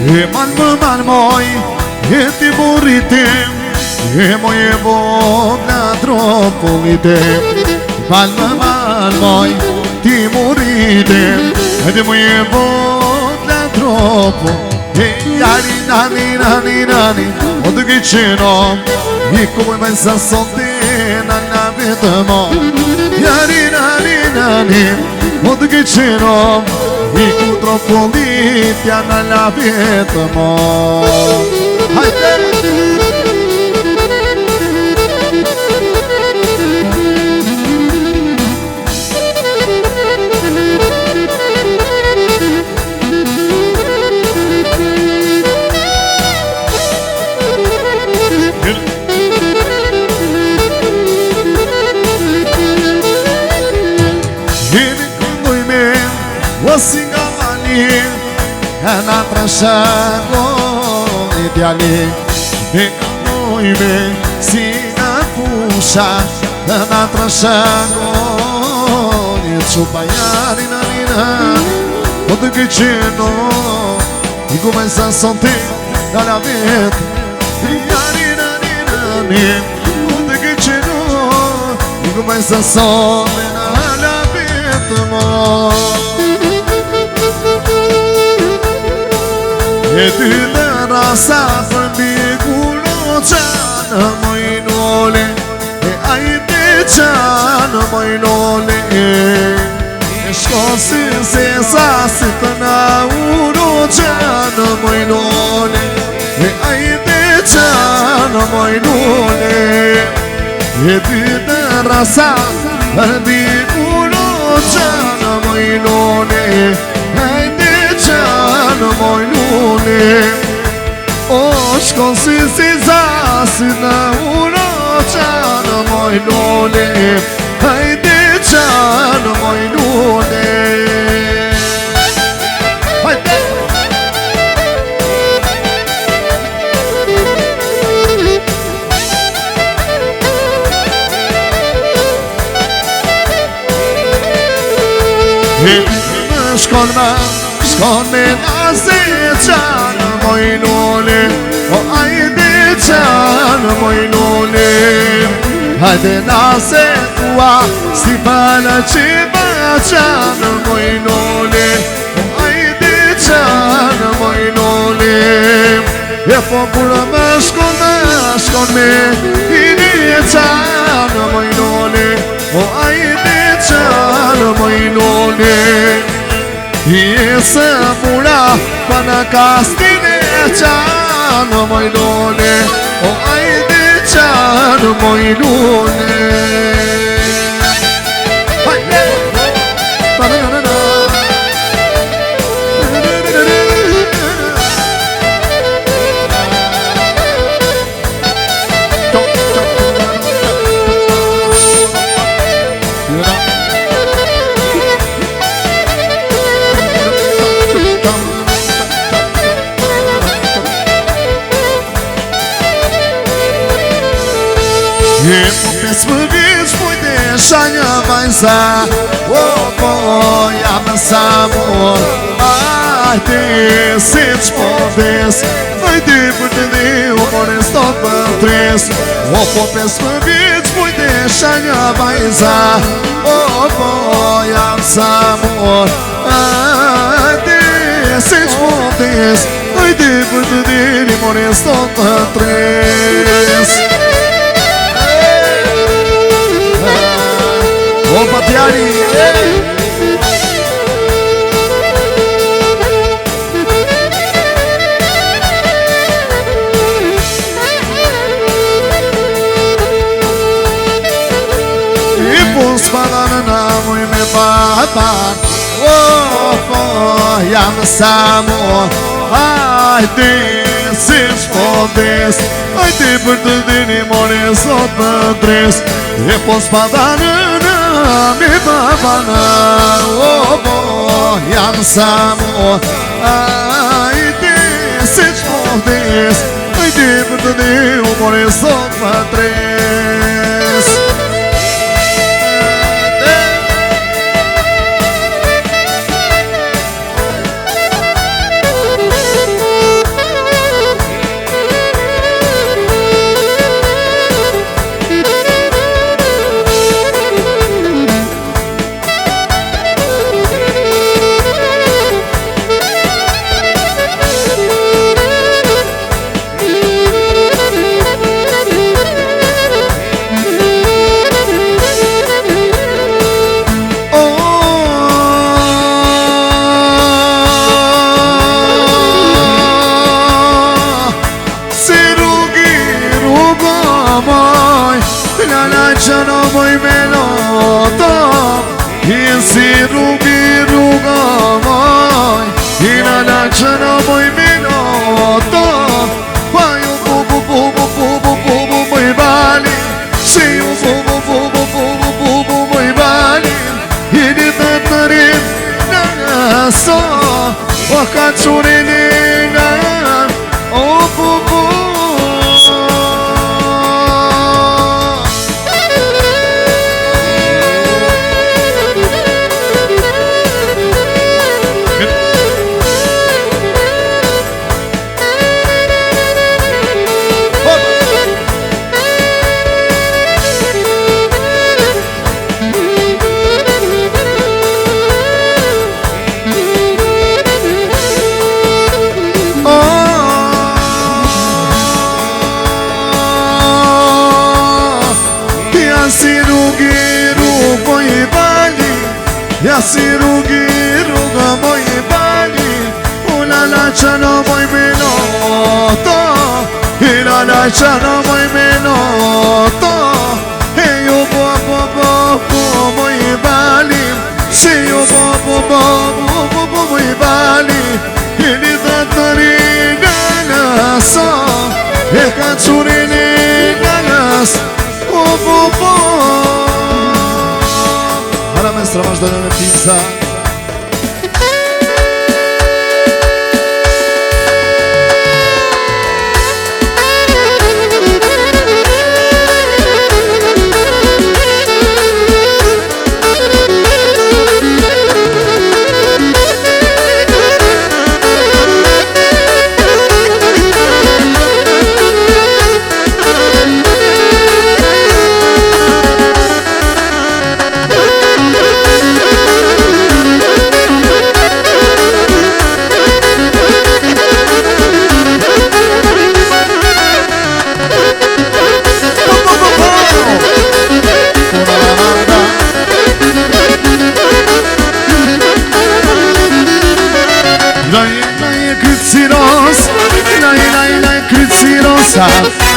E man moj, e ti buritim, e moj e vogla tropolitim. Man moj, ti buritim, e ti moj e vogla tropolitim. Jari nani, o të gjiqinom, i kuj me sa sotin, në vetëmo. Jari nani, o të gjiqinom, i ku tropolit janë la vetëmo. Hajde! Si nga mali, e nga trashego ideali. E këndoj me si nga fusha, e nga trashego një qupa jari nani. O të gjiqino, i ku me sa sonti, nga la vetë. Jari nani, o të gjiqino, i ku me sa sonti, nga la vetë mo. E ty dhe rasa për bikulo qanë mojnole, e ajte qanë mojnole. E shkosi se sasi të na uro qanë mojnole, e ajte qanë mojnole. E ty dhe rasa për bikulo qanë mojnole, në mojnune. O shkon si zasi në uro qanë mojnune, hajde qanë mojnune. Hajde! Shkon me nase qanë mojnone, o ajde qanë mojnone. Hajde nase tua, si pala qiba qanë mojnone, o ajde qanë mojnone. E po kur më shkon me hini qanë mojnone, o ajde qanë mojnone. I se mura pa në kastine qanë mojnone, o ajde qanë mojnone. Hajde! E po pesë më vjeç pojtesha një vajza, o po jam sa mor. Ajde si qpodes, ajde për të dhe u mores do për tres. O po pesë më vjeç pojtesha një vajza, o po jam sa mor. Ajde si qpodes, ajde për të dhe u mores do për tres. O patjari, i pun s'pada në namuj me patan, o po jam sa mor. Ajde si shpodes, ajde për të dini more sot për dres. E po s'pada në mi babana, o po jam sa mor. Ajde si shpodes, ajde për të dini more sot për dres. moj me noto I si rrugi rruga moj I në laqë në moj me noto Pa ju bu moj bali Si ju bu moj bali I një të të rin në nëso O ka qurin i nga O bu Ja si rrugi rruga moj bali U la la qa në moj me noto I la la qa në moj me noto E ju bo moj bali Si ju bo moj bali I një dhe të riga nëso E ka qurin i nga nës bo Hara mestra vazhdojnë me pizza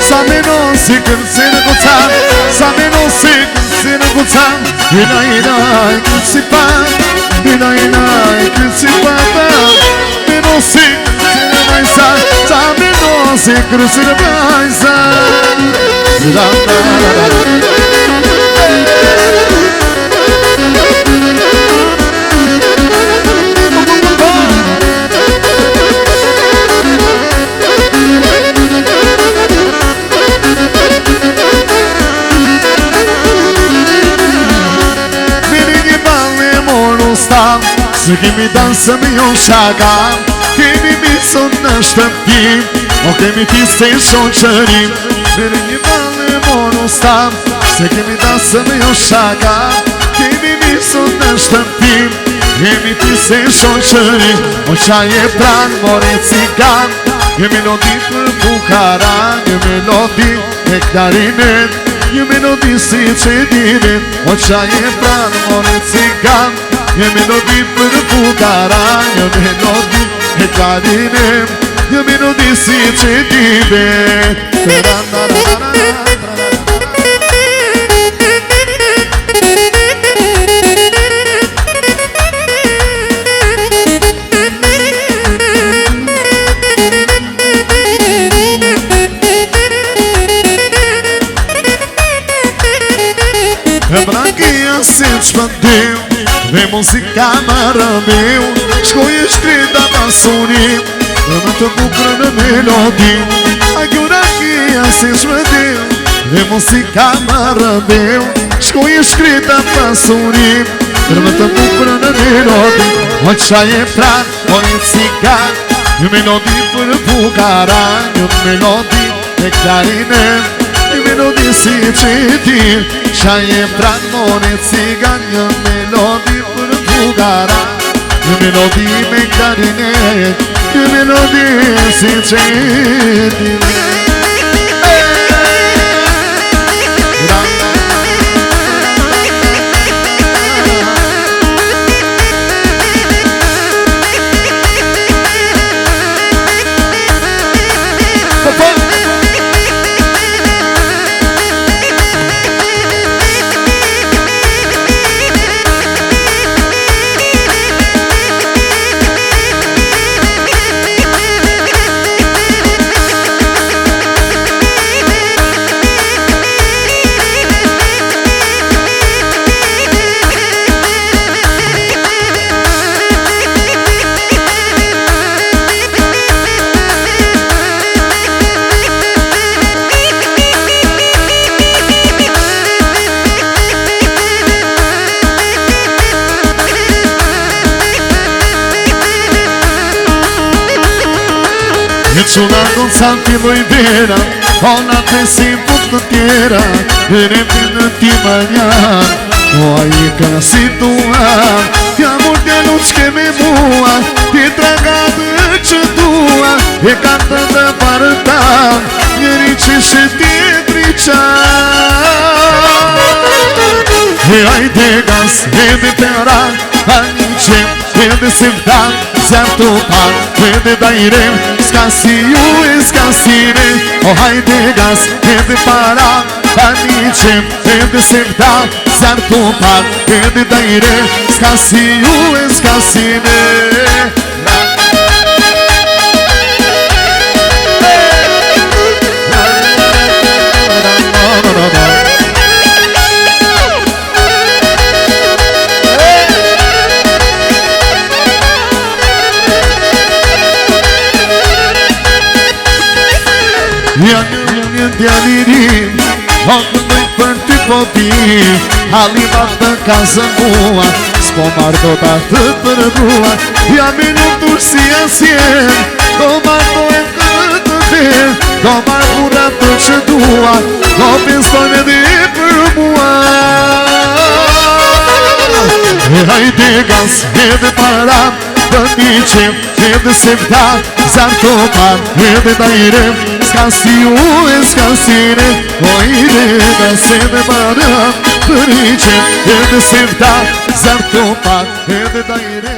Sa me non si kënësi në kucan Sa me non si kënësi në kucan Ina kënësi pa Ina kënësi pa Me non si kënësi në bajsa Sa me non si kënësi në bajsa Se kemi dansë me jo shaka Kemi misën në shtëpim O kemi piste i shoqërim Bërë një balë moru stam Se kemi dansë me jo shaka Kemi misën në shtëpim Kemi piste i shoqërim O qaj e pran, more cigan Një melodi për Bukhara Një melodi e klarinet Një melodi si qedimin O qaj e pran, more cigan Një melodi për Bukhara Një melodi e klarinet Një melodi si qedimin E brankia si qpëndim Dhe muzika më rëmim Shkoj e shkrita pasunim Dhe më të bukrë në melodim A gjura kia si qpëndim Dhe muzika më rëmim Shkoj e shkrita pasunim Dhe më të bukrë në melodim O qaj e pran, o e cigan Një melodi për Bukhara Një melodi e klarinet Një melodi si qetir Qaj e pran, more cigan Një melodi për Bukhara Një melodi me klarinet Një melodi si qetir E quna do santi lojdera, ona të si put në tjera, e remti në ti manjar, o a i ka si tua, tja mund tja luq ke me mua, ti tragatë që tua, e ka të dhe parë ta, njëri që shë tjetri qa. E ajde gas, edhe të ran, a një qem, edhe se vdan, zjarë të par, edhe dajrem, s'ka si ju e s'ka si ne. O hajde gas, edhe para, a një qem, edhe se vdan, zjarë të par, edhe dajrem, s'ka si ju e s'ka si ne. Ja një djalirim, o këndoj për ty po tim, halimat të kasën mua, s'po marrë do t'a të përdua, ja minut dush si asjen, do marrë do e këtë ven, do marrë burat të që dua, do penstojnë edhe për mua. E hajde gas, edhe para, dhe një qem, edhe se vda, zarë të par, edhe dajrem, s'ka si ju e s'ka si ne. O ide gas, edhe para, dhe një qem, edhe se vda, zarë të par, edhe dajrem.